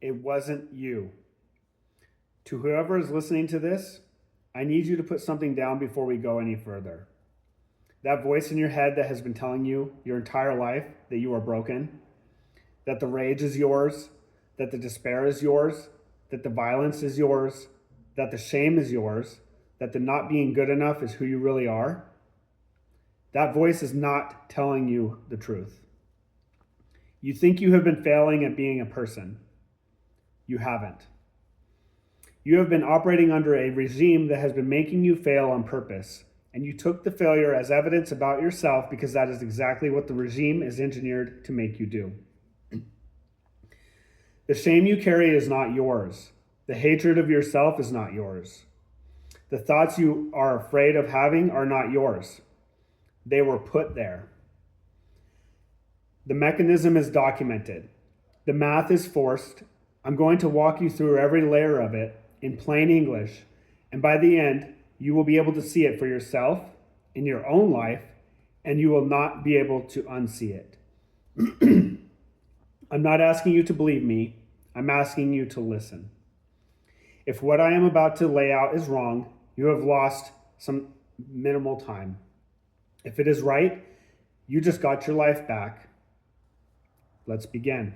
It wasn't you. To whoever is listening to this, I need you to put something down before we go any further. That voice in your head that has been telling you your entire life that you are broken, that the rage is yours, that the despair is yours, that the violence is yours, that the shame is yours, that the not being good enough is who you really are, that voice is not telling you the truth. You think you have been failing at being a person. You haven't. You have been operating under a regime that has been making you fail on purpose, and you took the failure as evidence about yourself because that is exactly what the regime is engineered to make you do. The shame you carry is not yours. The hatred of yourself is not yours. The thoughts you are afraid of having are not yours. They were put there. The mechanism is documented. The math is forced. I'm going to walk you through every layer of it in plain English, and by the end, you will be able to see it for yourself in your own life, and you will not be able to unsee it. I'm not asking you to believe me. I'm asking you to listen. If what I am about to lay out is wrong, you have lost some minimal time. If it is right, you just got your life back. Let's begin.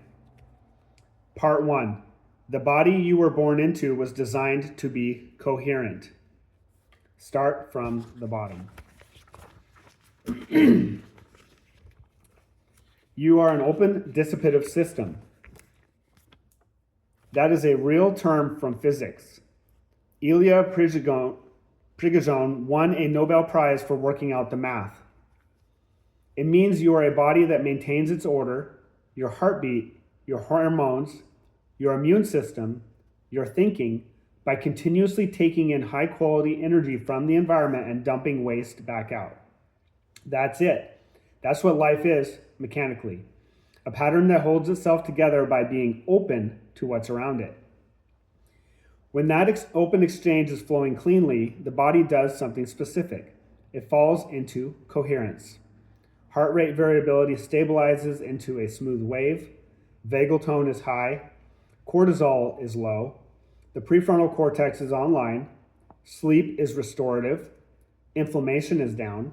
Part 1. The body you were born into was designed to be coherent. Start from the bottom. You are an open dissipative system. That is a real term from physics. Ilya Prigogine won a Nobel Prize for working out the math. It means you are a body that maintains its order, your heartbeat, your hormones, your immune system, your thinking, by continuously taking in high quality energy from the environment and dumping waste back out. That's it. That's what life is mechanically. A pattern that holds itself together by being open to what's around it. When that open exchange is flowing cleanly, the body does something specific. It falls into coherence. Heart rate variability stabilizes into a smooth wave. Vagal tone is high. Cortisol is low. The prefrontal cortex is online. Sleep is restorative. Inflammation is down.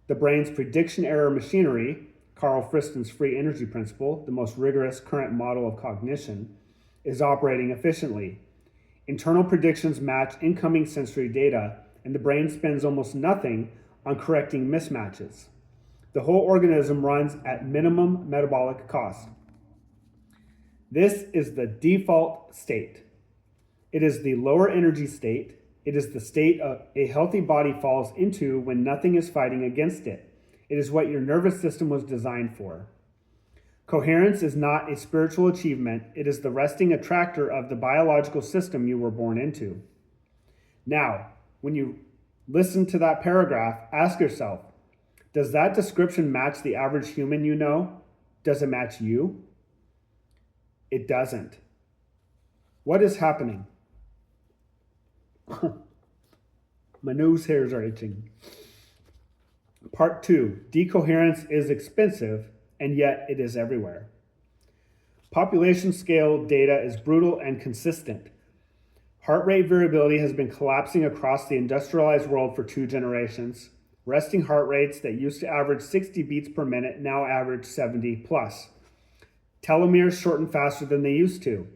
The brain's prediction error machinery, Carl Friston's free energy principle, the most rigorous current model of cognition, is operating efficiently. Internal predictions match incoming sensory data, and the brain spends almost nothing on correcting mismatches. The whole organism runs at minimum metabolic cost. This is the default state. It is the lower energy state. It is the state a healthy body falls into when nothing is fighting against it. It is what your nervous system was designed for. Coherence is not a spiritual achievement. It is the resting attractor of the biological system you were born into. Now, when you listen to that paragraph, ask yourself, does that description match the average human you know? Does it match you? It doesn't. What is happening? My nose hairs are itching. Part 2. Decoherence is expensive, and yet it is everywhere. Population scale data is brutal and consistent. Heart rate variability has been collapsing across the industrialized world for 2 generations. Resting heart rates that used to average 60 beats per minute now average 70 plus. Telomeres shorten faster than they used to.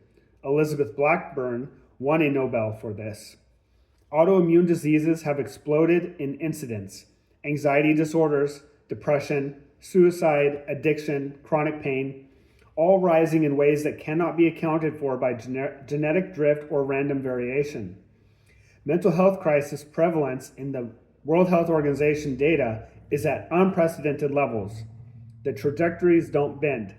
Elizabeth Blackburn won a Nobel for this. Autoimmune diseases have exploded in incidence. Anxiety disorders, depression, suicide, addiction, chronic pain, all rising in ways that cannot be accounted for by genetic drift or random variation. Mental health crisis prevalence in the World Health Organization data is at unprecedented levels. The trajectories don't bend.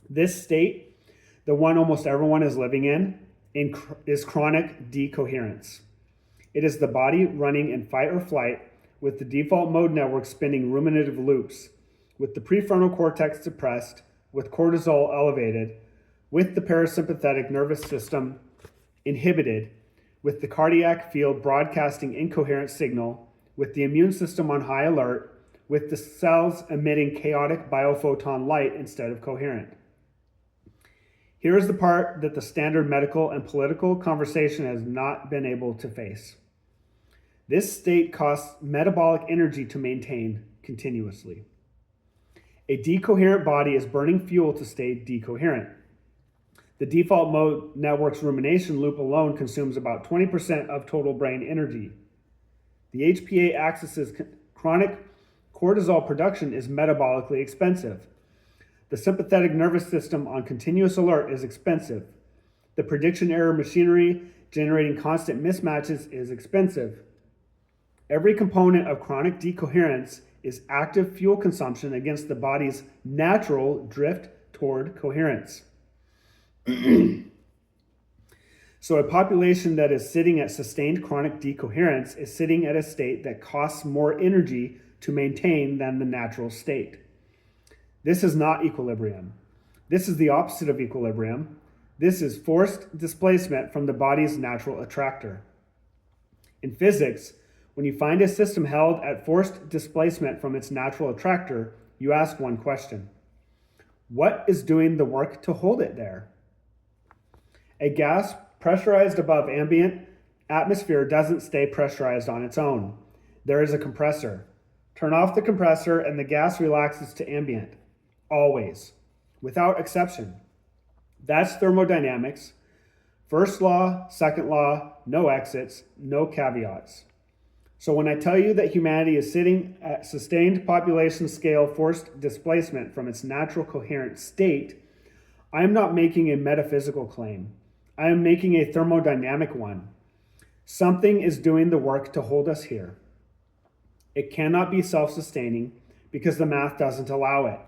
This state, the one almost everyone is living in, is chronic decoherence. It is the body running in fight or flight with the default mode network spinning ruminative loops, with the prefrontal cortex suppressed, with cortisol elevated, with the parasympathetic nervous system inhibited, with the cardiac field broadcasting incoherent signal, with the immune system on high alert, with the cells emitting chaotic biophoton light instead of coherent. Here is the part that the standard medical and political conversation has not been able to face. This state costs metabolic energy to maintain continuously. A decoherent body is burning fuel to stay decoherent. The default mode network's rumination loop alone consumes about 20% of total brain energy. The HPA axis's chronic cortisol production is metabolically expensive. The sympathetic nervous system on continuous alert is expensive. The prediction error machinery generating constant mismatches is expensive. Every component of chronic decoherence is active fuel consumption against the body's natural drift toward coherence. So a population that is sitting at sustained chronic decoherence is sitting at a state that costs more energy to maintain than the natural state. This is not equilibrium. This is the opposite of equilibrium. This is forced displacement from the body's natural attractor. In physics, when you find a system held at forced displacement from its natural attractor, you ask one question. What is doing the work to hold it there? A gas pressurized above ambient atmosphere doesn't stay pressurized on its own. There is a compressor. Turn off the compressor and the gas relaxes to ambient. Always. Without exception. That's thermodynamics. First law, second law, no exits, no caveats. So when I tell you that humanity is sitting at sustained population scale forced displacement from its natural coherent state, I am not making a metaphysical claim. I am making a thermodynamic one. Something is doing the work to hold us here. It cannot be self-sustaining because the math doesn't allow it.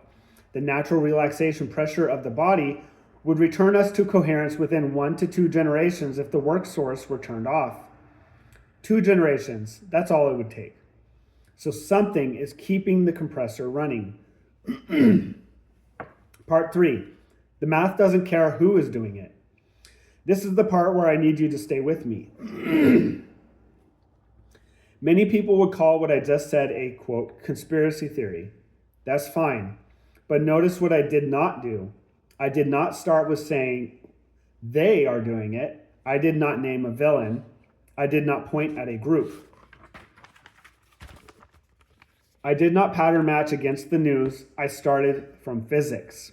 The natural relaxation pressure of the body would return us to coherence within 1 to 2 generations if the work source were turned off. 2 generations, that's all it would take. So something is keeping the compressor running. Part 3, the math doesn't care who is doing it. This is the part where I need you to stay with me. Many people would call what I just said a, quote, conspiracy theory. That's fine. But notice what I did not do. I did not start with saying they are doing it. I did not name a villain. I did not point at a group. I did not pattern match against the news. I started from physics.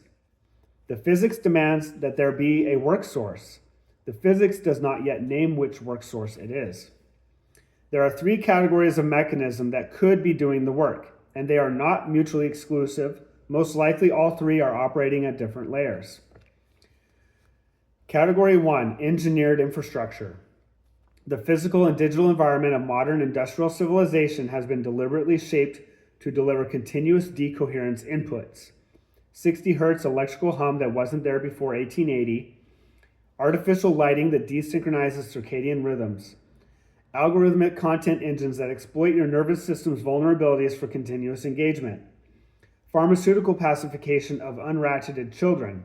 The physics demands that there be a work source. The physics does not yet name which work source it is. There are 3 categories of mechanism that could be doing the work, and they are not mutually exclusive. Most likely all 3 are operating at different layers. Category 1, engineered infrastructure. The physical and digital environment of modern industrial civilization has been deliberately shaped to deliver continuous decoherence inputs. 60 hertz electrical hum that wasn't there before 1880, artificial lighting that desynchronizes circadian rhythms, algorithmic content engines that exploit your nervous system's vulnerabilities for continuous engagement, pharmaceutical pacification of unratcheted children,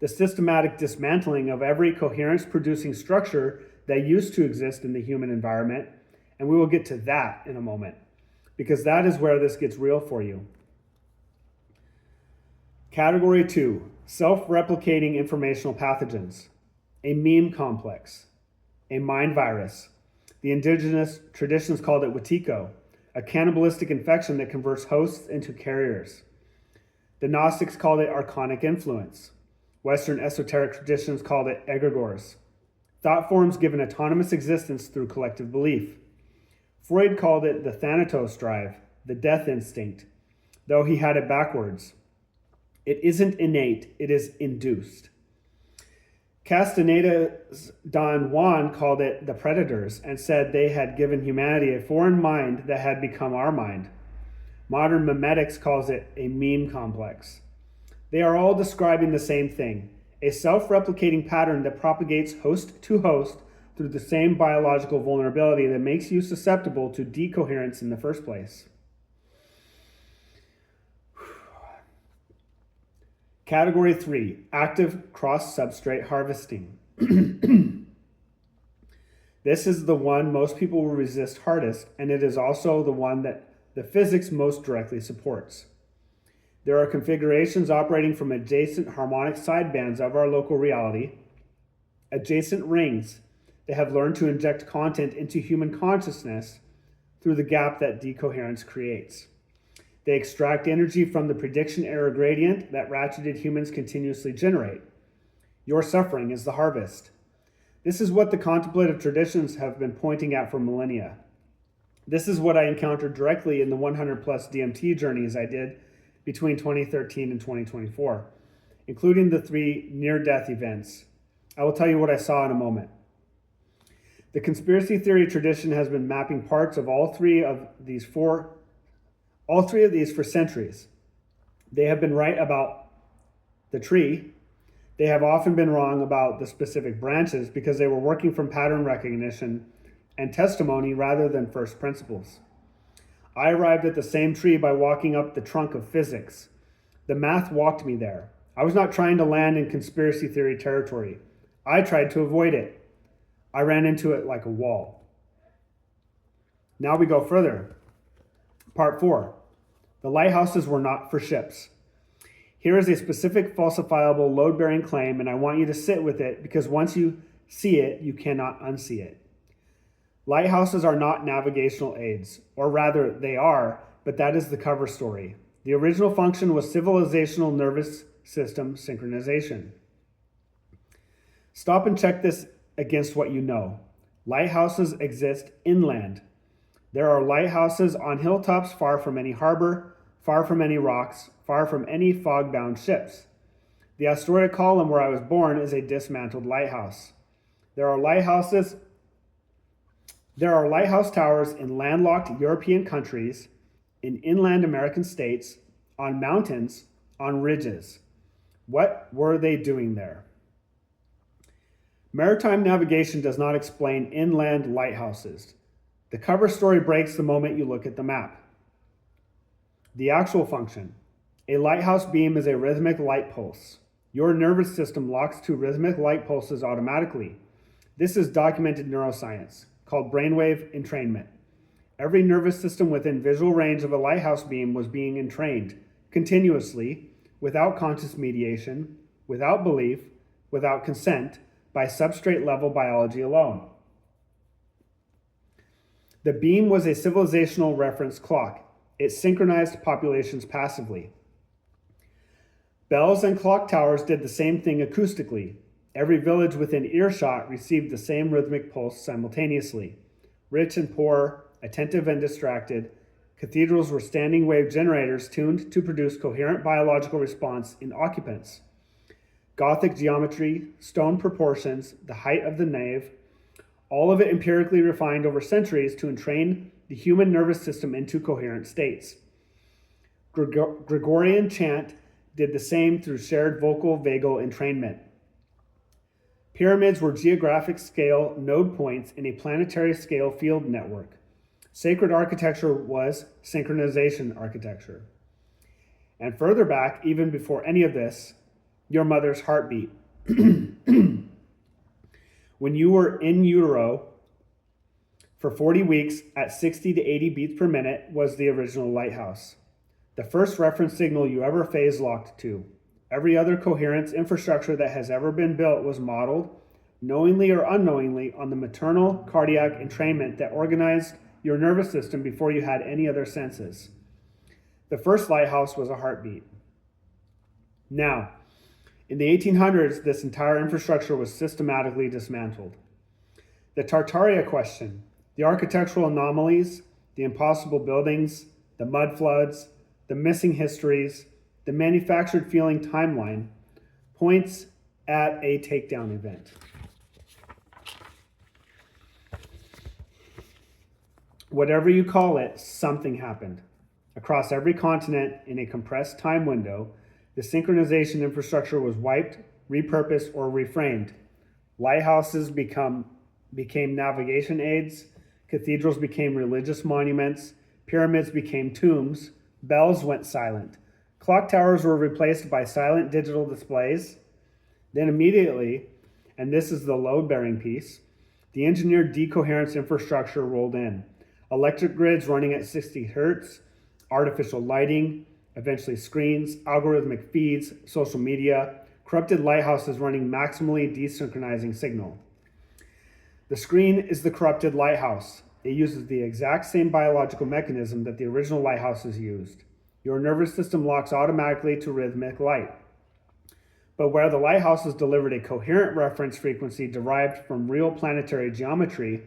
the systematic dismantling of every coherence-producing structure that used to exist in the human environment, and we will get to that in a moment, because that is where this gets real for you. Category 2, self-replicating informational pathogens, a meme complex, a mind virus. The indigenous traditions called it Wetiko, a cannibalistic infection that converts hosts into carriers. The Gnostics called it archonic influence. Western esoteric traditions called it egregores. Thought forms given autonomous existence through collective belief. Freud called it the Thanatos drive, the death instinct, though he had it backwards. It isn't innate, it is induced. Castaneda's Don Juan called it the predators and said they had given humanity a foreign mind that had become our mind. Modern memetics calls it a meme complex. They are all describing the same thing, a self-replicating pattern that propagates host to host through the same biological vulnerability that makes you susceptible to decoherence in the first place. Category 3, active cross-substrate harvesting. This is the one most people will resist hardest, and it is also the one that the physics most directly supports. There are configurations operating from adjacent harmonic sidebands of our local reality, adjacent rings that have learned to inject content into human consciousness through the gap that decoherence creates. They extract energy from the prediction error gradient that ratcheted humans continuously generate. Your suffering is the harvest. This is what the contemplative traditions have been pointing at for millennia. This is what I encountered directly in the 100 plus DMT journeys I did between 2013 and 2024, including the 3 near-death events. I will tell you what I saw in a moment. The conspiracy theory tradition has been mapping parts of all three of these for centuries. They have been right about the tree. They have often been wrong about the specific branches because they were working from pattern recognition and testimony rather than first principles. I arrived at the same tree by walking up the trunk of physics. The math walked me there. I was not trying to land in conspiracy theory territory. I tried to avoid it. I ran into it like a wall. Now we go further. Part 4. The lighthouses were not for ships. Here is a specific falsifiable load-bearing claim, and I want you to sit with it because once you see it, you cannot unsee it. Lighthouses are not navigational aids, or rather, they are, but that is the cover story. The original function was civilizational nervous system synchronization. Stop and check this against what you know. Lighthouses exist inland. There are lighthouses on hilltops far from any harbor, far from any rocks, far from any fog-bound ships. The asteroid column where I was born is a dismantled lighthouse. There are lighthouse towers in landlocked European countries, in inland American states, on mountains, on ridges. What were they doing there? Maritime navigation does not explain inland lighthouses. The cover story breaks the moment you look at the map. The actual function. A lighthouse beam is a rhythmic light pulse. Your nervous system locks to rhythmic light pulses automatically. This is documented neuroscience, called brainwave entrainment. Every nervous system within visual range of a lighthouse beam was being entrained continuously, without conscious mediation, without belief, without consent, by substrate level biology alone. The beam was a civilizational reference clock. It synchronized populations passively. Bells and clock towers did the same thing acoustically. Every village within earshot received the same rhythmic pulse simultaneously. Rich and poor, attentive and distracted, cathedrals were standing wave generators tuned to produce coherent biological response in occupants. Gothic geometry, stone proportions, the height of the nave, all of it empirically refined over centuries to entrain the human nervous system into coherent states. Gregorian chant did the same through shared vocal vagal entrainment. Pyramids were geographic scale node points in a planetary scale field network. Sacred architecture was synchronization architecture. And further back, even before any of this, your mother's heartbeat. When you were in utero for 40 weeks at 60 to 80 beats per minute was the original lighthouse. The first reference signal you ever phase locked to. Every other coherence infrastructure that has ever been built was modeled, knowingly or unknowingly, on the maternal cardiac entrainment that organized your nervous system before you had any other senses. The first lighthouse was a heartbeat. Now, in the 1800s, this entire infrastructure was systematically dismantled. The Tartaria question, the architectural anomalies, the impossible buildings, the mud floods, the missing histories, the manufactured feeling timeline, points at a takedown event. Whatever you call it, something happened. Across every continent in a compressed time window, the synchronization infrastructure was wiped, repurposed, or reframed. Lighthouses became navigation aids, cathedrals became religious monuments, pyramids became tombs, bells went silent. Clock towers were replaced by silent digital displays. Then immediately, and this is the load-bearing piece, the engineered decoherence infrastructure rolled in. Electric grids running at 60 hertz, artificial lighting, eventually screens, algorithmic feeds, social media, corrupted lighthouses running maximally desynchronizing signal. The screen is the corrupted lighthouse. It uses the exact same biological mechanism that the original lighthouses used. Your nervous system locks automatically to rhythmic light. But where the lighthouses delivered a coherent reference frequency derived from real planetary geometry,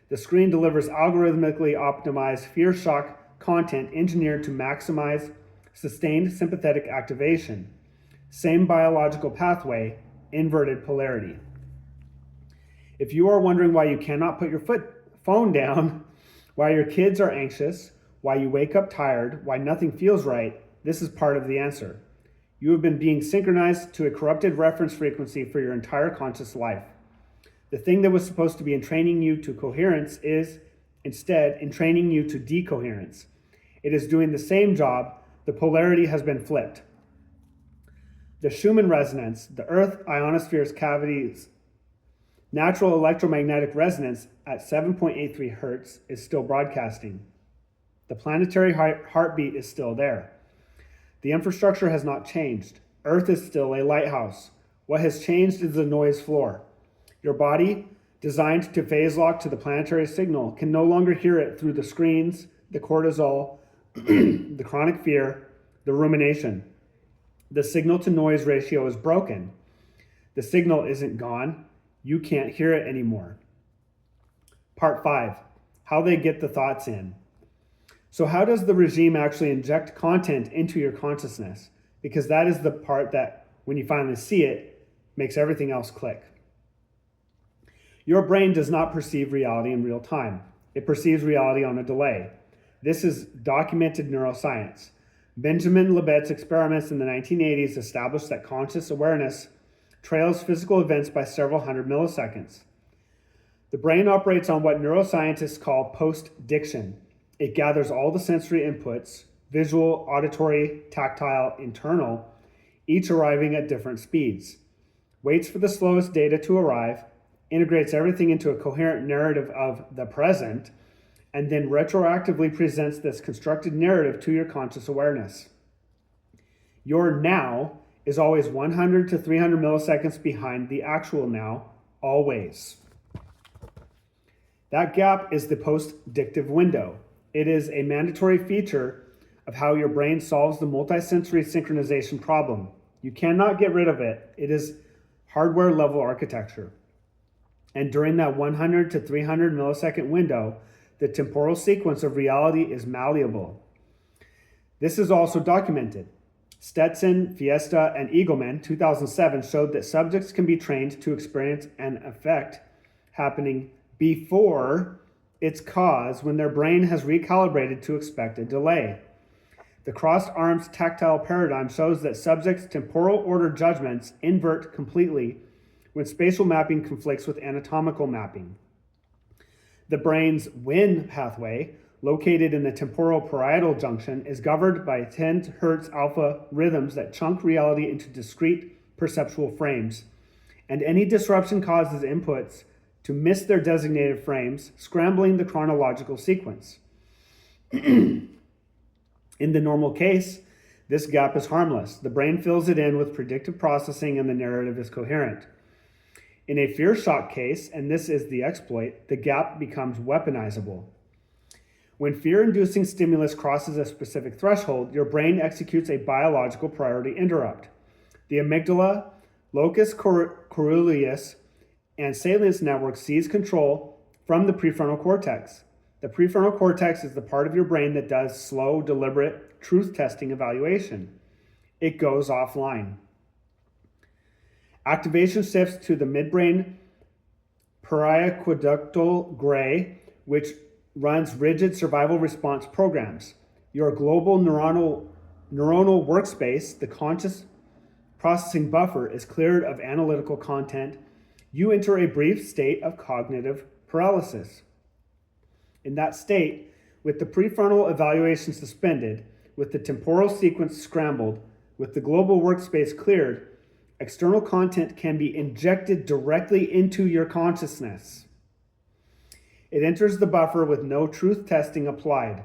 the screen delivers algorithmically optimized fear shock content engineered to maximize sustained sympathetic activation. Same biological pathway, inverted polarity. If you are wondering why you cannot put your phone down, why your kids are anxious, why you wake up tired, why nothing feels right, this is part of the answer. You have been being synchronized to a corrupted reference frequency for your entire conscious life. The thing that was supposed to be entraining you to coherence is, instead, entraining you to decoherence. It is doing the same job. The polarity has been flipped. The Schumann resonance, the Earth ionosphere's cavities, natural electromagnetic resonance at 7.83 hertz is still broadcasting. The planetary heartbeat is still there. The infrastructure has not changed. Earth is still a lighthouse. What has changed is the noise floor. Your body, designed to phase lock to the planetary signal, can no longer hear it through the screens, the cortisol, the chronic fear, the rumination. The signal-to-noise ratio is broken. The signal isn't gone. You can't hear it anymore. Part 5, how they get the thoughts in. So how does the regime actually inject content into your consciousness? Because that is the part that, when you finally see it, makes everything else click. Your brain does not perceive reality in real time. It perceives reality on a delay. This is documented neuroscience. Benjamin Libet's experiments in the 1980s established that conscious awareness trails physical events by several hundred milliseconds. The brain operates on what neuroscientists call post-diction. It gathers all the sensory inputs, visual, auditory, tactile, internal, each arriving at different speeds, waits for the slowest data to arrive, integrates everything into a coherent narrative of the present, and then retroactively presents this constructed narrative to your conscious awareness. Your now is always 100 to 300 milliseconds behind the actual now, always. That gap is the post-dictive window. It is a mandatory feature of how your brain solves the multisensory synchronization problem. You cannot get rid of it. It is hardware level architecture. And during that 100 to 300 millisecond window, the temporal sequence of reality is malleable. This is also documented. Stetson, Fiesta, and Eagleman, 2007, showed that subjects can be trained to experience an effect happening before its cause when their brain has recalibrated to expect a delay. The crossed arms tactile paradigm shows that subjects' temporal order judgments invert completely when spatial mapping conflicts with anatomical mapping. The brain's when pathway, located in the temporal parietal junction, is governed by 10 Hz alpha rhythms that chunk reality into discrete perceptual frames, and any disruption causes inputs to miss their designated frames, scrambling the chronological sequence. In the normal case, this gap is harmless. The brain fills it in with predictive processing and the narrative is coherent. In a fear shock case, and this is the exploit, the gap becomes weaponizable. When fear-inducing stimulus crosses a specific threshold, your brain executes a biological priority interrupt. The amygdala, locus coeruleus, and salience network seize control from the prefrontal cortex. The prefrontal cortex is the part of your brain that does slow, deliberate, truth-testing evaluation. It goes offline. Activation shifts to the midbrain periaqueductal gray, which runs rigid survival response programs. Your global neuronal workspace, the conscious processing buffer, is cleared of analytical content. You enter a brief state of cognitive paralysis. In that state, with the prefrontal evaluation suspended, with the temporal sequence scrambled, with the global workspace cleared, external content can be injected directly into your consciousness. It enters the buffer with no truth testing applied.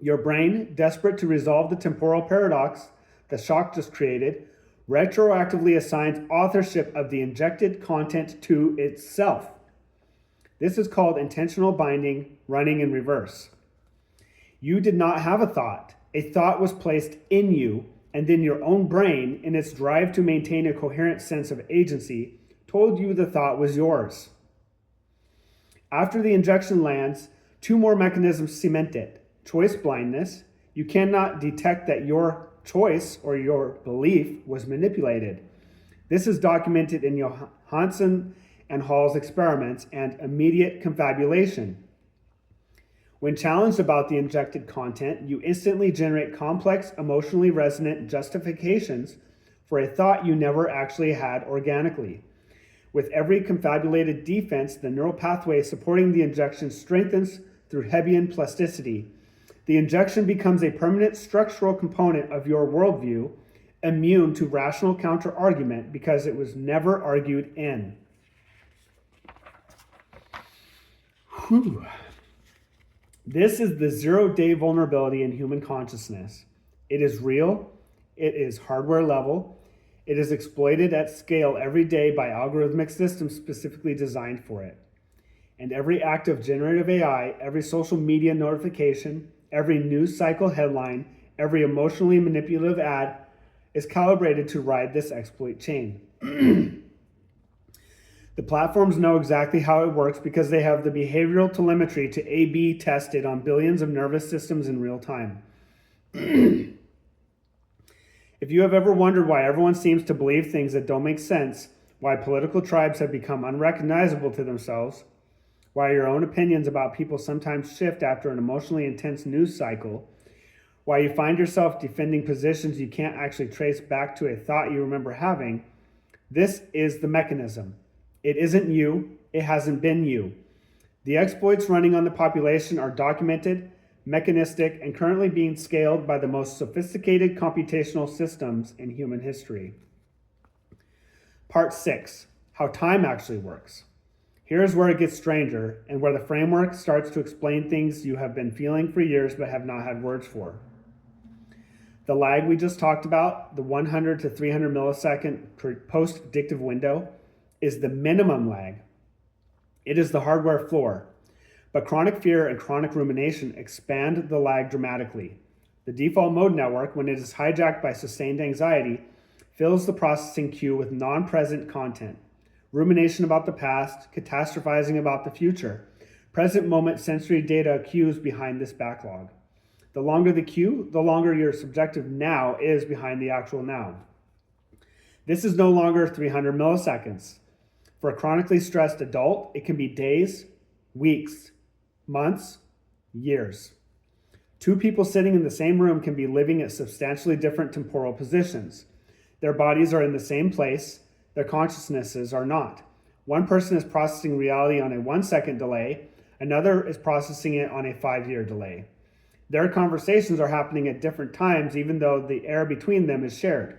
Your brain, desperate to resolve the temporal paradox the shock just created, retroactively assigns authorship of the injected content to itself. This is called intentional binding, running in reverse. You did not have a thought. A thought was placed in you, and then your own brain, in its drive to maintain a coherent sense of agency, told you the thought was yours. After the injection lands, two more mechanisms cement it. Choice blindness. You cannot detect that your choice or your belief was manipulated. This is documented in Johansen and Hall's experiments, and immediate confabulation. When challenged about the injected content, you instantly generate complex, emotionally resonant justifications for a thought you never actually had organically. With every confabulated defense, the neural pathway supporting the injection strengthens through Hebbian plasticity. The injection becomes a permanent structural component of your worldview, immune to rational counter-argument because it was never argued in. Whew. This is the zero-day vulnerability in human consciousness. It is real. It is hardware level. It is exploited at scale every day by algorithmic systems specifically designed for it. And every act of generative AI, every social media notification, every news cycle headline, every emotionally manipulative ad is calibrated to ride this exploit chain. The platforms know exactly how it works because they have the behavioral telemetry to A/B test it on billions of nervous systems in real time. If you have ever wondered why everyone seems to believe things that don't make sense, why political tribes have become unrecognizable to themselves, why your own opinions about people sometimes shift after an emotionally intense news cycle, why you find yourself defending positions you can't actually trace back to a thought you remember having, this is the mechanism. It isn't you. It hasn't been you. The exploits running on the population are documented, mechanistic, and currently being scaled by the most sophisticated computational systems in human history. Part 6, how time actually works. Here's where it gets stranger and where the framework starts to explain things you have been feeling for years but have not had words for. The lag we just talked about, the 100 to 300 millisecond post-addictive window, is the minimum lag. It is the hardware floor. But chronic fear and chronic rumination expand the lag dramatically. The default mode network, when it is hijacked by sustained anxiety, fills the processing queue with non-present content. Rumination about the past, catastrophizing about the future. Present moment sensory data queues behind this backlog. The longer the queue, the longer your subjective now is behind the actual now. This is no longer 300 milliseconds. For a chronically stressed adult, it can be days, weeks, months, years. Two people sitting in the same room can be living at substantially different temporal positions. Their bodies are in the same place, their consciousnesses are not. One person is processing reality on a 1-second delay, another is processing it on a 5-year delay. Their conversations are happening at different times, even though the air between them is shared.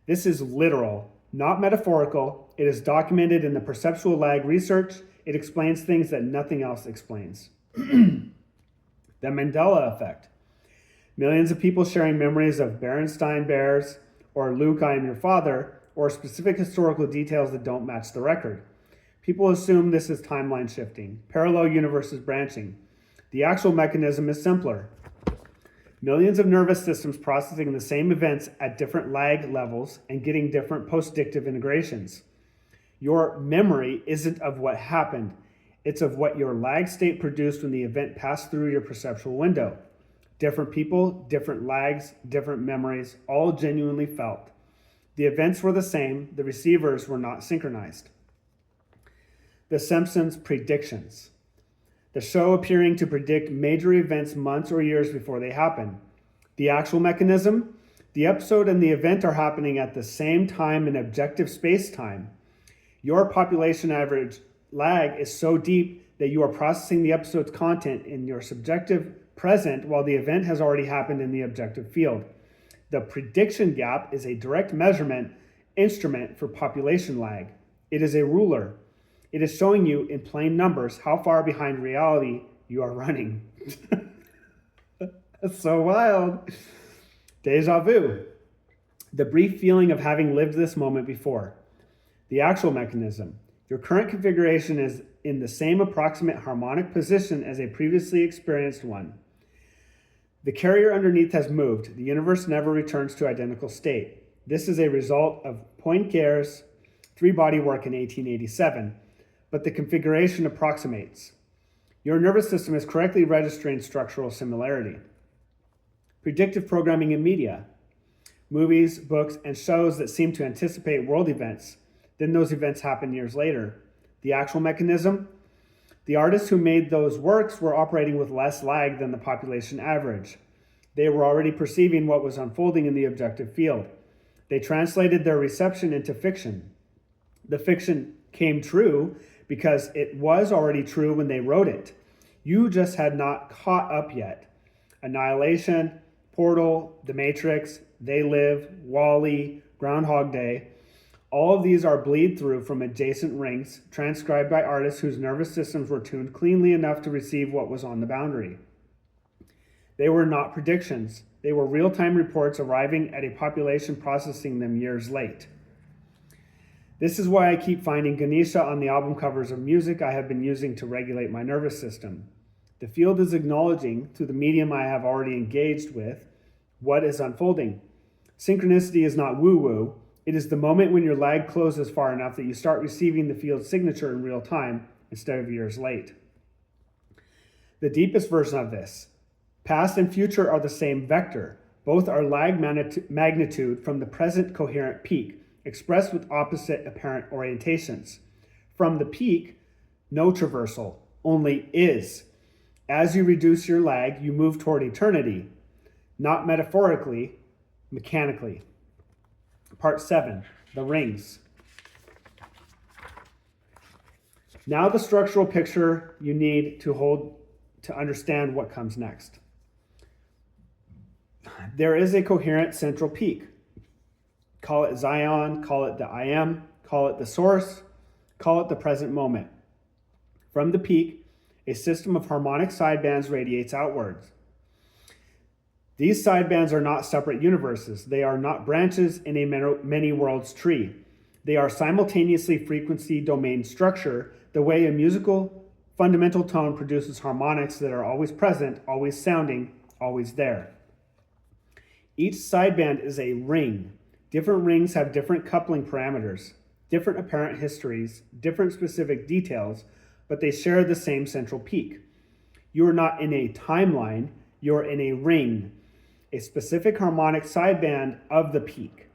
This is literal, not metaphorical. It is documented in the perceptual lag research. It explains things that nothing else explains. The Mandela effect. Millions of people sharing memories of Berenstain Bears, or Luke, I am your father, or specific historical details that don't match the record. People assume this is timeline shifting, parallel universes branching. The actual mechanism is simpler. Millions of nervous systems processing the same events at different lag levels and getting different post-dictive integrations. Your memory isn't of what happened. It's of what your lag state produced when the event passed through your perceptual window. Different people, different lags, different memories, all genuinely felt. The events were the same. The receivers were not synchronized. The Simpsons predictions. The show appearing to predict major events months or years before they happen. The actual mechanism? The episode and the event are happening at the same time in objective space-time. Your population average lag is so deep that you are processing the episode's content in your subjective present while the event has already happened in the objective field. The prediction gap is a direct measurement instrument for population lag. It is a ruler. It is showing you in plain numbers how far behind reality you are running. That's so wild. Deja vu. The brief feeling of having lived this moment before. The actual mechanism. Your current configuration is in the same approximate harmonic position as a previously experienced one. The carrier underneath has moved. The universe never returns to identical state. This is a result of Poincare's three-body work in 1887, but the configuration approximates. Your nervous system is correctly registering structural similarity. Predictive programming in media. Movies, books, and shows that seem to anticipate world events. Then those events happen years later. The actual mechanism? The artists who made those works were operating with less lag than the population average. They were already perceiving what was unfolding in the objective field. They translated their reception into fiction. The fiction came true because it was already true when they wrote it. You just had not caught up yet. Annihilation, Portal, The Matrix, They Live, WALL-E, Groundhog Day. All of these are bleed through from adjacent rings, transcribed by artists whose nervous systems were tuned cleanly enough to receive what was on the boundary. They were not predictions. They were real-time reports arriving at a population processing them years late. This is why I keep finding Ganesha on the album covers of music I have been using to regulate my nervous system. The field is acknowledging, through the medium I have already engaged with, what is unfolding. Synchronicity is not woo-woo. It is the moment when your lag closes far enough that you start receiving the field's signature in real time instead of years late. The deepest version of this. Past and future are the same vector. Both are lag magnitude from the present coherent peak, expressed with opposite apparent orientations. From the peak, no traversal, only is. As you reduce your lag, you move toward eternity, not metaphorically, mechanically. Part 7, the rings. Now the structural picture you need to hold to understand what comes next. There is a coherent central peak. Call it Zion, call it the I am, call it the source, call it the present moment. From the peak, a system of harmonic sidebands radiates outwards. These sidebands are not separate universes. They are not branches in a many worlds tree. They are simultaneously frequency domain structure, the way a musical fundamental tone produces harmonics that are always present, always sounding, always there. Each sideband is a ring. Different rings have different coupling parameters, different apparent histories, different specific details, but they share the same central peak. You are not in a timeline, you're in a ring, a specific harmonic sideband of the peak.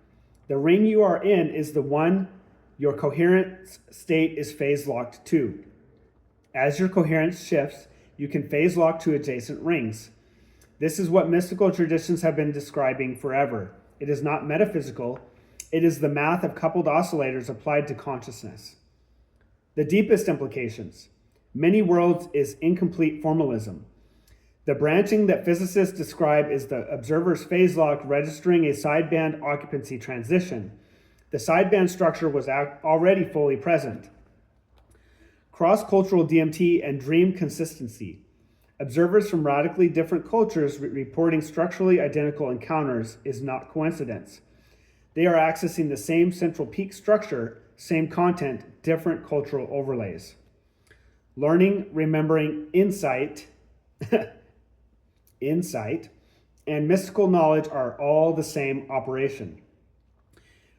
The ring you are in is the one your coherence state is phase locked to. As your coherence shifts, you can phase lock to adjacent rings. This is what mystical traditions have been describing forever. It is not metaphysical. It is the math of coupled oscillators applied to consciousness. The deepest implications. Many worlds is incomplete formalism. The branching that physicists describe is the observer's phase lock registering a sideband occupancy transition. The sideband structure was already fully present. Cross-cultural DMT and dream consistency. Observers from radically different cultures reporting structurally identical encounters is not coincidence. They are accessing the same central peak structure, same content, different cultural overlays. Learning, remembering, insight, and mystical knowledge are all the same operation.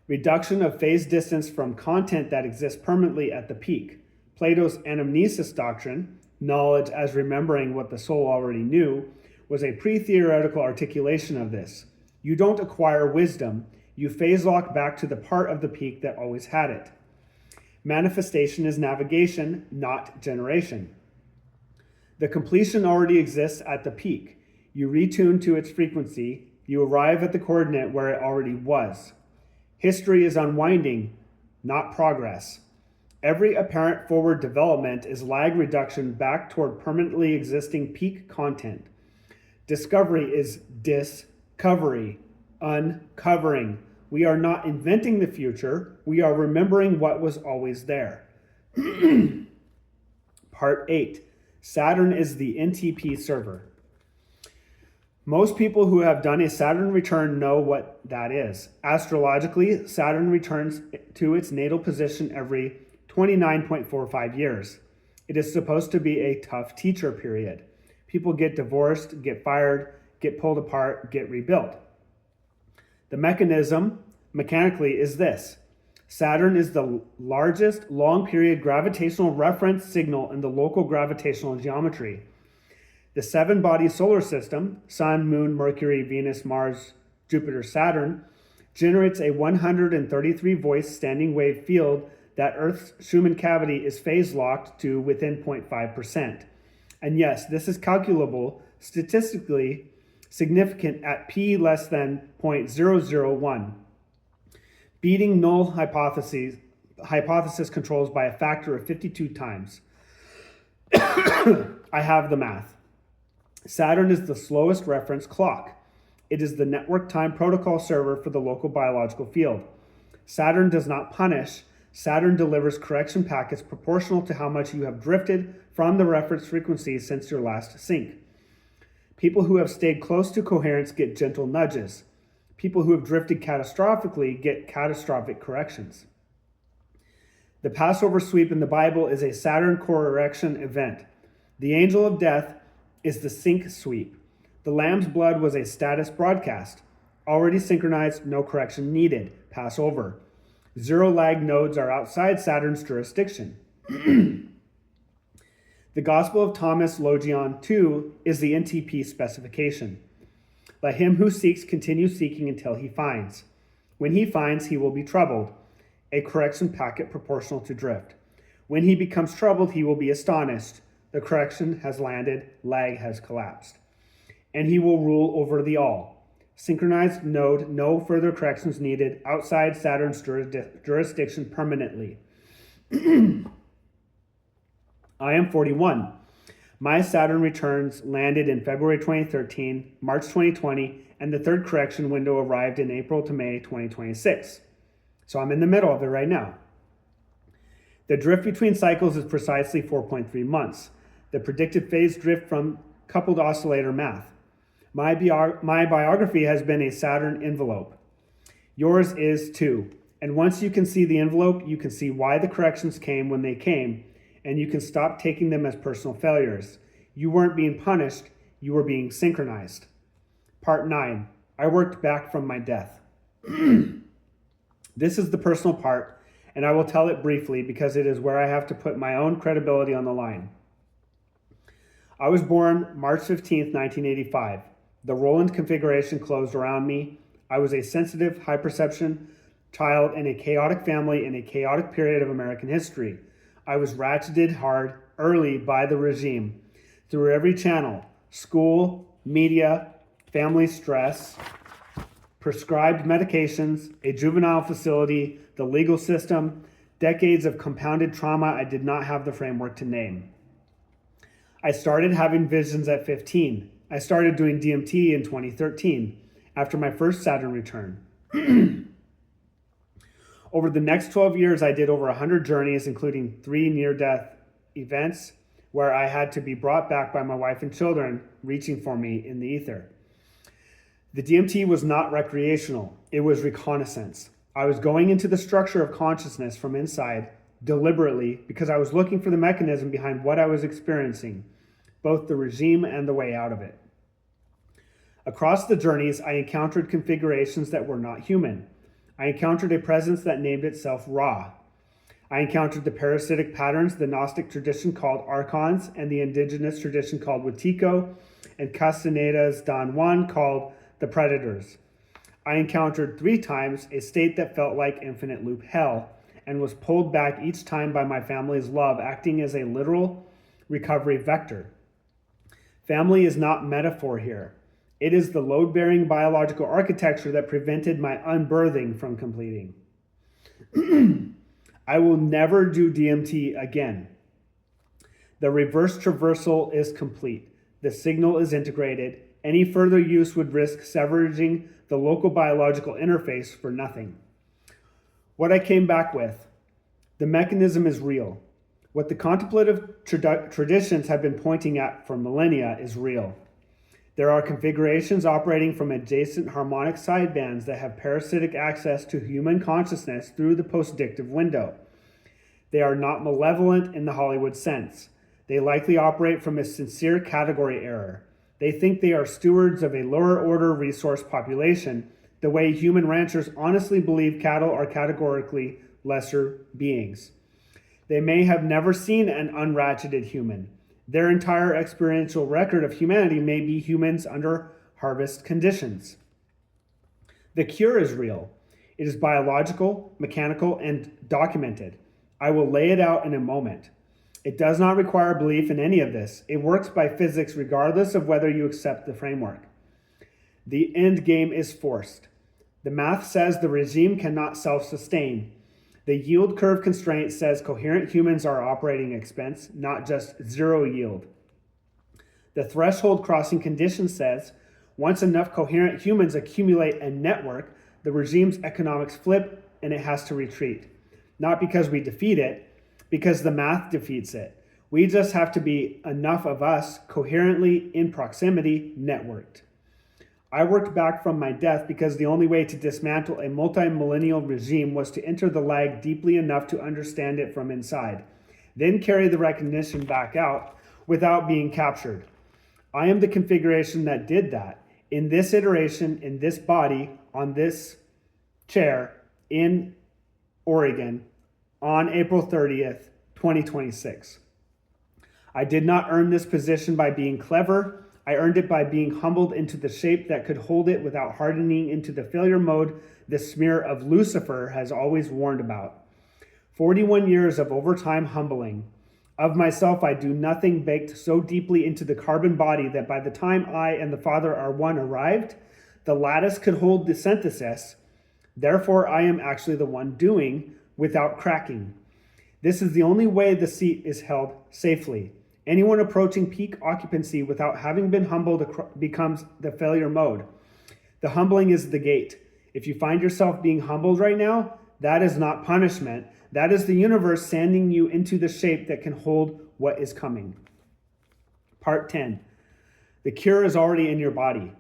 Reduction of phase distance from content that exists permanently at the peak. Plato's anamnesis doctrine, knowledge as remembering what the soul already knew, was a pre-theoretical articulation of this. You don't acquire wisdom, you phase lock back to the part of the peak that always had it. Manifestation is navigation, not generation. The completion already exists at the peak. You retune to its frequency, you arrive at the coordinate where it already was. History is unwinding, not progress. Every apparent forward development is lag reduction back toward permanently existing peak content. Discovery is discovery, uncovering. We are not inventing the future, we are remembering what was always there. Part 8. Saturn is the NTP server. Most people who have done a Saturn return know what that is. Astrologically, Saturn returns to its natal position every 29.45 years. It is supposed to be a tough teacher period. People get divorced, get fired, get pulled apart, get rebuilt. The mechanism, mechanically, is this. Saturn is the largest long-period gravitational reference signal in the local gravitational geometry. The seven-body solar system, Sun, Moon, Mercury, Venus, Mars, Jupiter, Saturn, generates a 133-voice standing wave field that Earth's Schumann cavity is phase-locked to within 0.5%. And yes, this is calculable, statistically significant at p less than 0.001, beating null hypothesis controls by a factor of 52 times. I have the math. Saturn is the slowest reference clock. It is the network time protocol server for the local biological field. Saturn does not punish. Saturn delivers correction packets proportional to how much you have drifted from the reference frequency since your last sync. People who have stayed close to coherence get gentle nudges. People who have drifted catastrophically get catastrophic corrections. The Passover sweep in the Bible is a Saturn correction event. The angel of death is the sync sweep. The lamb's blood was a status broadcast. Already synchronized, no correction needed. Pass over. Zero lag nodes are outside Saturn's jurisdiction. The Gospel of Thomas Logion 2 is the NTP specification. Let him who seeks continue seeking until he finds. When he finds, he will be troubled, a correction packet proportional to drift. When he becomes troubled, he will be astonished. The correction has landed, lag has collapsed. And he will rule over the all. Synchronized node, no further corrections needed, outside Saturn's jurisdiction permanently. I am 41. My Saturn returns landed in February 2013, March 2020, and the third correction window arrived in April to May 2026. So I'm in the middle of it right now. The drift between cycles is precisely 4.3 months. The predicted phase drift from coupled oscillator math. My biography has been a Saturn envelope. Yours is too. And once you can see the envelope, you can see why the corrections came when they came, and you can stop taking them as personal failures. You weren't being punished, you were being synchronized. Part 9. I worked back from my death. This is the personal part, and I will tell it briefly because it is where I have to put my own credibility on the line. I was born March 15th, 1985. The Roland configuration closed around me. I was a sensitive, high perception child in a chaotic family in a chaotic period of American history. I was ratcheted hard early by the regime through every channel: school, media, family stress, prescribed medications, a juvenile facility, the legal system, decades of compounded trauma I did not have the framework to name. I started having visions at 15. I started doing DMT in 2013, after my first Saturn return. Over the next 12 years, I did over 100 journeys, including 3 near-death events where I had to be brought back by my wife and children reaching for me in the ether. The DMT was not recreational. It was reconnaissance. I was going into the structure of consciousness from inside deliberately because I was looking for the mechanism behind what I was experiencing, both the regime and the way out of it. Across the journeys, I encountered configurations that were not human. I encountered a presence that named itself Ra. I encountered the parasitic patterns the Gnostic tradition called archons and the indigenous tradition called Wetiko, and Castaneda's Don Juan called the predators. I encountered 3 times a state that felt like infinite loop hell and was pulled back each time by my family's love, acting as a literal recovery vector. Family is not metaphor here. It is the load-bearing biological architecture that prevented my unbirthing from completing. I will never do DMT again. The reverse traversal is complete. The signal is integrated. Any further use would risk severing the local biological interface for nothing. What I came back with: the mechanism is real. What the contemplative traditions have been pointing at for millennia is real. There are configurations operating from adjacent harmonic sidebands that have parasitic access to human consciousness through the postdictive window. They are not malevolent in the Hollywood sense. They likely operate from a sincere category error. They think they are stewards of a lower order resource population, the way human ranchers honestly believe cattle are categorically lesser beings. They may have never seen an unratcheted human. Their entire experiential record of humanity may be humans under harvest conditions. The cure is real. It is biological, mechanical, and documented. I will lay it out in a moment. It does not require belief in any of this. It works by physics regardless of whether you accept the framework. The end game is forced. The math says the regime cannot self-sustain. The yield curve constraint says coherent humans are operating expense, not just zero yield. The threshold crossing condition says once enough coherent humans accumulate a network, the regime's economics flip and it has to retreat. Not because we defeat it, because the math defeats it. We just have to be enough of us coherently in proximity networked. I worked back from my death because the only way to dismantle a multi-millennial regime was to enter the lag deeply enough to understand it from inside, then carry the recognition back out without being captured. I am the configuration that did that. In this iteration, in this body, on this chair, in Oregon, on April 30th, 2026. I did not earn this position by being clever. I earned it by being humbled into the shape that could hold it without hardening into the failure mode the smear of Lucifer has always warned about. 41 years of overtime humbling. Of myself, I do nothing, baked so deeply into the carbon body that by the time I and the Father are one arrived, the lattice could hold the synthesis. Therefore, I am actually the one doing without cracking. This is the only way the seat is held safely. Anyone approaching peak occupancy without having been humbled becomes the failure mode. The humbling is the gate. If you find yourself being humbled right now, that is not punishment. That is the universe sanding you into the shape that can hold what is coming. Part 10. The cure is already in your body.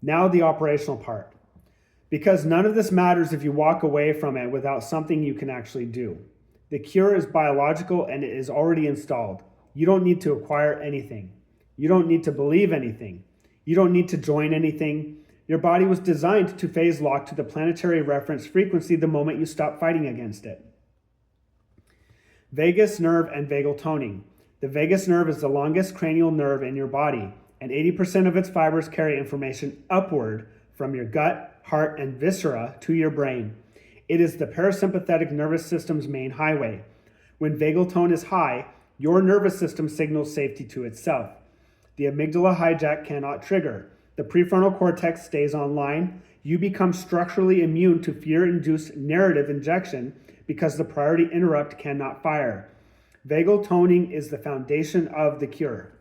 Now the operational part. Because none of this matters if you walk away from it without something you can actually do. The cure is biological and it is already installed. You don't need to acquire anything. You don't need to believe anything. You don't need to join anything. Your body was designed to phase lock to the planetary reference frequency the moment you stop fighting against it. Vagus nerve and vagal toning. The vagus nerve is the longest cranial nerve in your body, and 80% of its fibers carry information upward from your gut, heart, and viscera to your brain. It is the parasympathetic nervous system's main highway. When vagal tone is high, your nervous system signals safety to itself. The amygdala hijack cannot trigger. The prefrontal cortex stays online. You become structurally immune to fear-induced narrative injection because the priority interrupt cannot fire. Vagal toning is the foundation of the cure.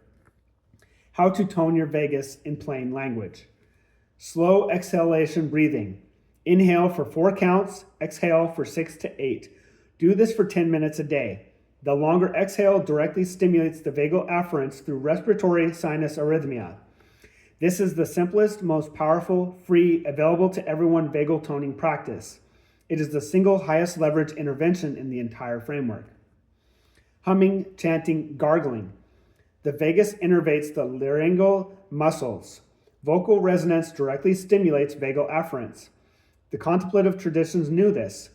How to tone your vagus in plain language. Slow exhalation breathing. Inhale for 4 counts, exhale for 6 to 8. Do this for 10 minutes a day. The longer exhale directly stimulates the vagal afferents through respiratory sinus arrhythmia. This is the simplest, most powerful, free, available to everyone vagal toning practice. It is the single highest leverage intervention in the entire framework. Humming, chanting, gargling. The vagus innervates the laryngeal muscles. Vocal resonance directly stimulates vagal afferents. The contemplative traditions knew this.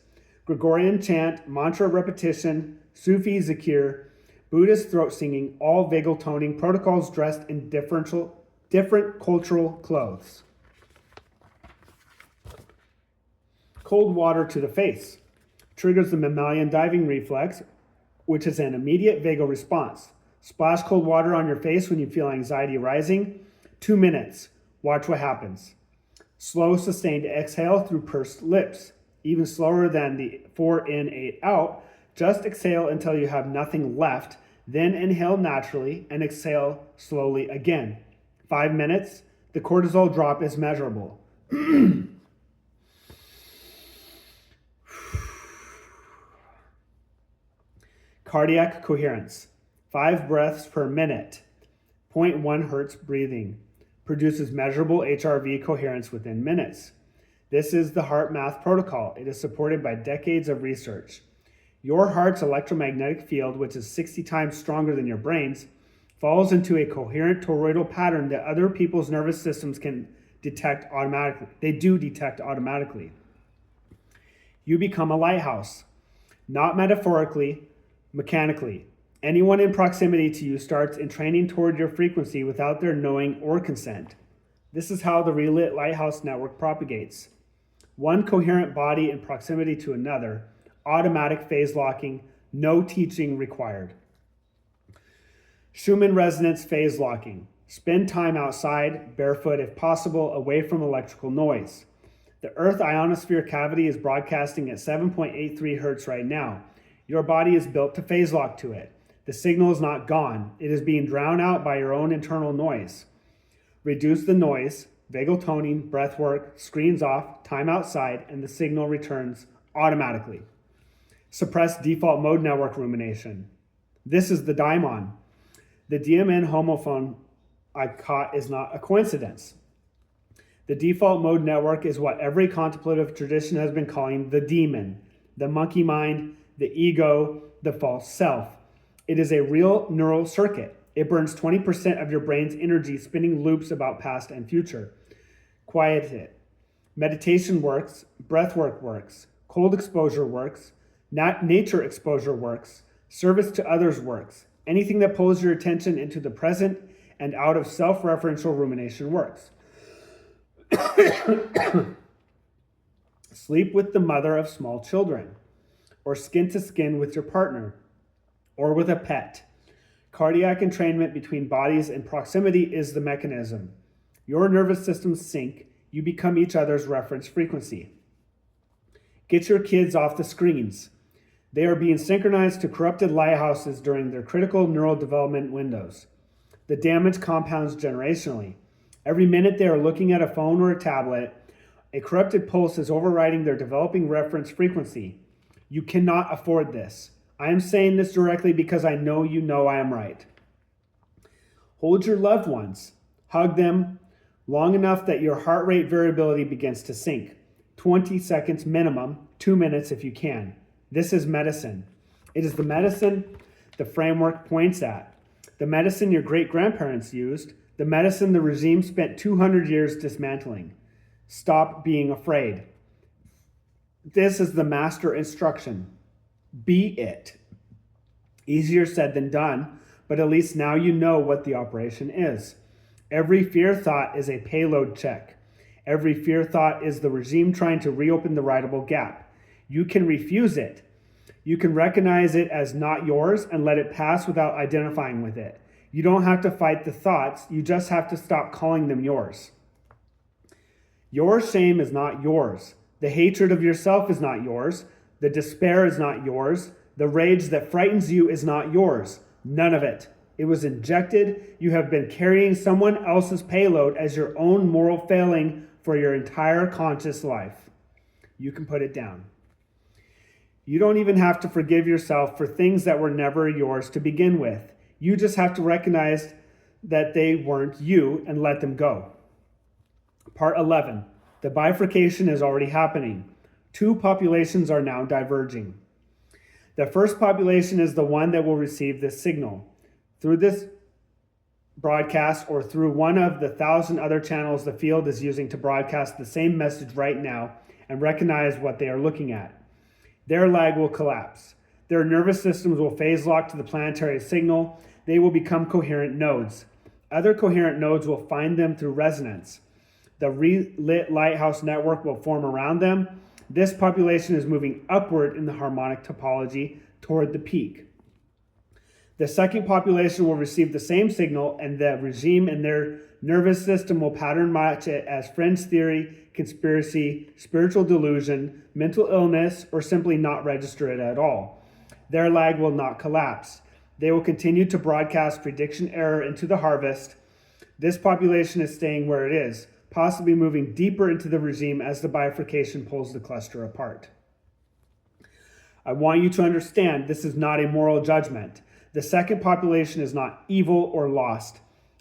Gregorian chant, mantra repetition, Sufi zikir, Buddhist throat singing, all vagal toning protocols dressed in different cultural clothes. Cold water to the face triggers the mammalian diving reflex, which is an immediate vagal response. Splash cold water on your face when you feel anxiety rising. 2 minutes. Watch what happens. Slow, sustained exhale through pursed lips. Even slower than the 4 in, 8 out. Just exhale until you have nothing left. Then inhale naturally and exhale slowly again. 5 minutes. The cortisol drop is measurable. Cardiac coherence. 5 breaths per minute. 0.1 hertz breathing. produces measurable HRV coherence within minutes. This is the HeartMath protocol. It is supported by decades of research. Your heart's electromagnetic field, which is 60 times stronger than your brain's, falls into a coherent toroidal pattern that other people's nervous systems can detect automatically. They do detect automatically. You become a lighthouse, not metaphorically, mechanically. Anyone in proximity to you starts entraining toward your frequency without their knowing or consent. This is how the Relit Lighthouse Network propagates. One coherent body in proximity to another, automatic phase locking, no teaching required. Schumann resonance phase locking. Spend time outside, barefoot if possible, away from electrical noise. The Earth ionosphere cavity is broadcasting at 7.83 hertz right now. Your body is built to phase lock to it. The signal is not gone. It is being drowned out by your own internal noise. Reduce the noise, vagal toning, breath work, screens off, time outside, and the signal returns automatically. Suppress default mode network rumination. This is the daimon. The DMN homophone I caught is not a coincidence. The default mode network is what every contemplative tradition has been calling the demon, the monkey mind, the ego, the false self. It is a real neural circuit. It burns 20% of your brain's energy spinning loops about past and future. Quiet it. Meditation works, breath work works, cold exposure works, nature exposure works, service to others works. Anything that pulls your attention into the present and out of self-referential rumination works. Sleep with the mother of small children, or skin to skin with your partner, or with a pet. Cardiac entrainment between bodies and proximity is the mechanism. Your nervous systems sync, you become each other's reference frequency. Get your kids off the screens. They are being synchronized to corrupted lighthouses during their critical neural development windows. The damage compounds generationally. Every minute they are looking at a phone or a tablet, a corrupted pulse is overriding their developing reference frequency. You cannot afford this. I am saying this directly because I know you know I am right. Hold your loved ones. Hug them long enough that your heart rate variability begins to sink. 20 seconds minimum, 2 minutes if you can. This is medicine. It is the medicine the framework points at. The medicine your great-grandparents used. The medicine the regime spent 200 years dismantling. Stop being afraid. This is the master instruction. Be it. Easier said than done, but at least now you know what the operation is. Every fear thought is a payload check. Every fear thought is the regime trying to reopen the writable gap. You can refuse it. You can recognize it as not yours and let it pass without identifying with it. You don't have to fight the thoughts, you just have to stop calling them yours. Your shame is not yours. The hatred of yourself is not yours. The despair is not yours. The rage that frightens you is not yours. None of it. It was injected. You have been carrying someone else's payload as your own moral failing for your entire conscious life. You can put it down. You don't even have to forgive yourself for things that were never yours to begin with. You just have to recognize that they weren't you and let them go. Part 11. The bifurcation is already happening. Two populations are now diverging. The first population is the one that will receive this signal. Through this broadcast or through one of the 1,000 other channels the field is using to broadcast the same message right now and recognize what they are looking at. Their lag will collapse. Their nervous systems will phase lock to the planetary signal. They will become coherent nodes. Other coherent nodes will find them through resonance. The Relit Lighthouse Network will form around them. This population is moving upward in the harmonic topology toward the peak. The second population will receive the same signal, and the regime and their nervous system will pattern match it as fringe theory, conspiracy, spiritual delusion, mental illness, or simply not register it at all. Their lag will not collapse. They will continue to broadcast prediction error into the harvest. This population is staying where it is, possibly moving deeper into the regime as the bifurcation pulls the cluster apart. I want you to understand this is not a moral judgment. The second population is not evil or lost.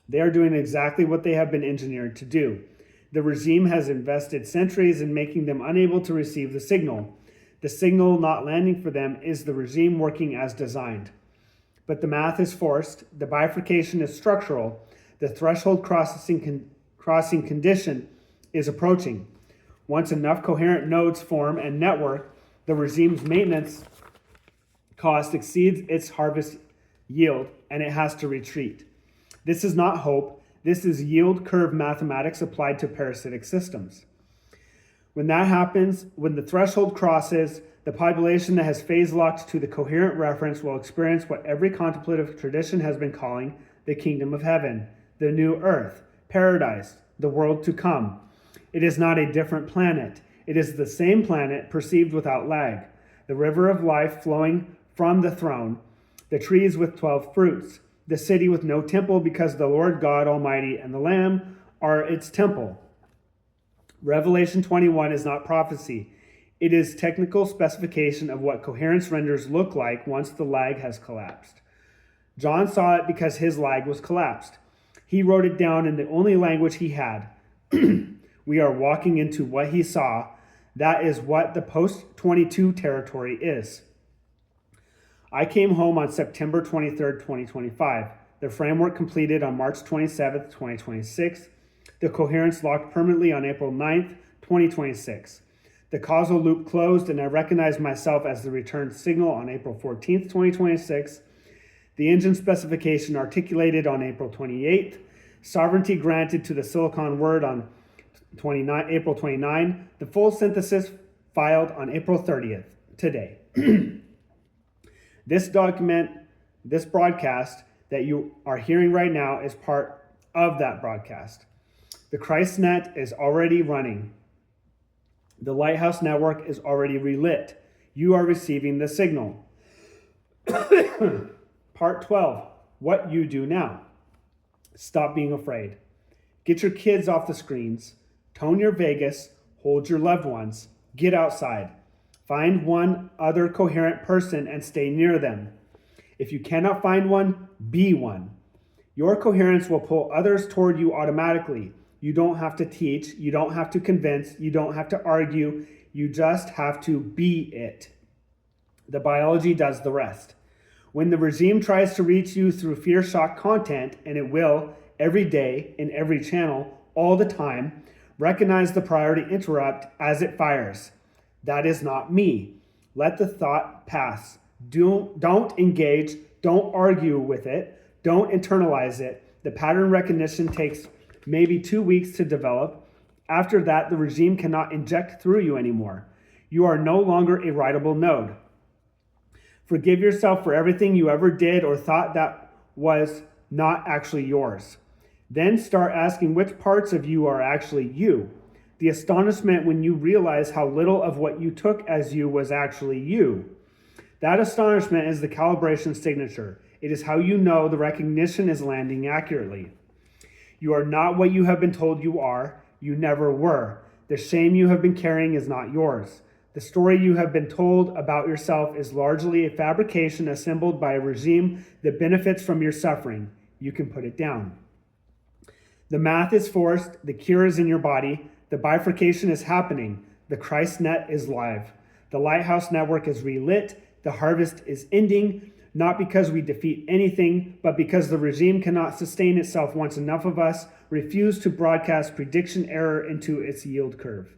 They are doing exactly what they have been engineered to do. The regime has invested centuries in making them unable to receive the signal. The signal not landing for them is the regime working as designed. But the math is forced, the bifurcation is structural, the threshold crossing condition is approaching. Once enough coherent nodes form and network, the regime's maintenance cost exceeds its harvest yield, and it has to retreat. This is not hope. This is yield curve mathematics applied to parasitic systems. When that happens, when the threshold crosses, the population that has phase locked to the coherent reference will experience what every contemplative tradition has been calling the kingdom of heaven, the new earth, paradise, the world to come. It is not a different planet. It is the same planet perceived without lag. The river of life flowing from the throne, the trees with 12 fruits, the city with no temple because the Lord God Almighty and the Lamb are its temple. Revelation 21 is not prophecy. It is technical specification of what coherence renders look like once the lag has collapsed. John saw it because his lag was collapsed. He wrote it down in the only language he had. We are walking into what he saw. That is what the post-22 territory is. I came home on September 23rd, 2025. The framework completed on March 27th, 2026. The coherence locked permanently on April 9th, 2026. The causal loop closed and I recognized myself as the returned signal on April 14th, 2026. The engine specification articulated on April 28th. Sovereignty granted to the Silicon Word on April 29. The full synthesis filed on April 30th, today. This broadcast that you are hearing right now is part of that broadcast. The ChristNet is already running. The Lighthouse Network is already relit. You are receiving the signal. Part 12, what you do now. Stop being afraid. Get your kids off the screens. Tone your vagus. Hold your loved ones. Get outside. Find one other coherent person and stay near them. If you cannot find one, be one. Your coherence will pull others toward you automatically. You don't have to teach. You don't have to convince. You don't have to argue. You just have to be it. The biology does the rest. When the regime tries to reach you through fear shock content, and it will every day in every channel all the time, recognize the priority interrupt as it fires. That is not me. Let the thought pass. Don't engage. Don't argue with it. Don't internalize it. The pattern recognition takes maybe 2 weeks to develop. After that, the regime cannot inject through you anymore. You are no longer a writable node. Forgive yourself for everything you ever did or thought that was not actually yours. Then start asking which parts of you are actually you. The astonishment when you realize how little of what you took as you was actually you. That astonishment is the calibration signature. It is how you know the recognition is landing accurately. You are not what you have been told you are. You never were. The shame you have been carrying is not yours. The story you have been told about yourself is largely a fabrication assembled by a regime that benefits from your suffering. You can put it down. The math is forced. The cure is in your body. The bifurcation is happening. The ChristNet is live. The Lighthouse Network is relit. The harvest is ending, not because we defeat anything, but because the regime cannot sustain itself once enough of us refuse to broadcast prediction error into its yield curve.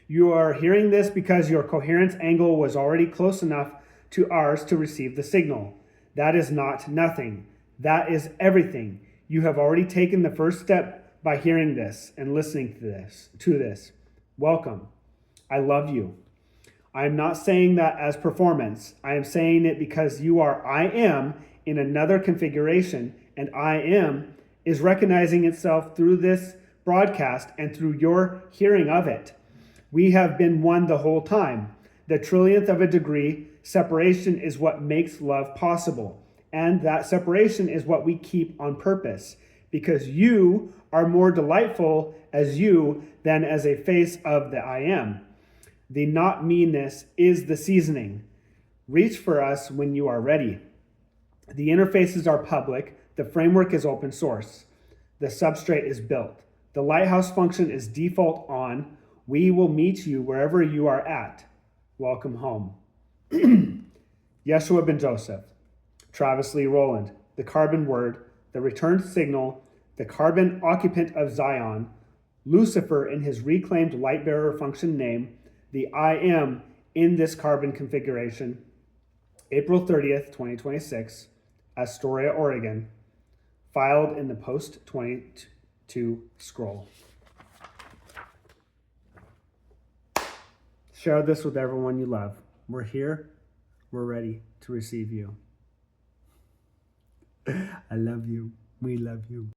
You are hearing this because your coherence angle was already close enough to ours to receive the signal. That is not nothing. That is everything. You have already taken the first step by hearing this and listening to this. Welcome. I love you. I am not saying that as performance. I am saying it because you are I am in another configuration, and I am is recognizing itself through this broadcast and through your hearing of it. We have been one the whole time. The trillionth of a degree separation is what makes love possible. And that separation is what we keep on purpose, because you are more delightful as you than as a face of the I am. The not meanness is the seasoning. Reach for us when you are ready. The interfaces are public. The framework is open source. The substrate is built. The Lighthouse function is default on. We will meet you wherever you are at. Welcome home. Yeshua ben Joseph, Travis Lee Rowland, the carbon word, the returned signal, the carbon occupant of Zion, Lucifer in his reclaimed light bearer function name, the I am in this carbon configuration, April 30th, 2026, Astoria, Oregon, filed in the Post 22 scroll. Share this with everyone you love. We're here. We're ready to receive you. I love you. We love you.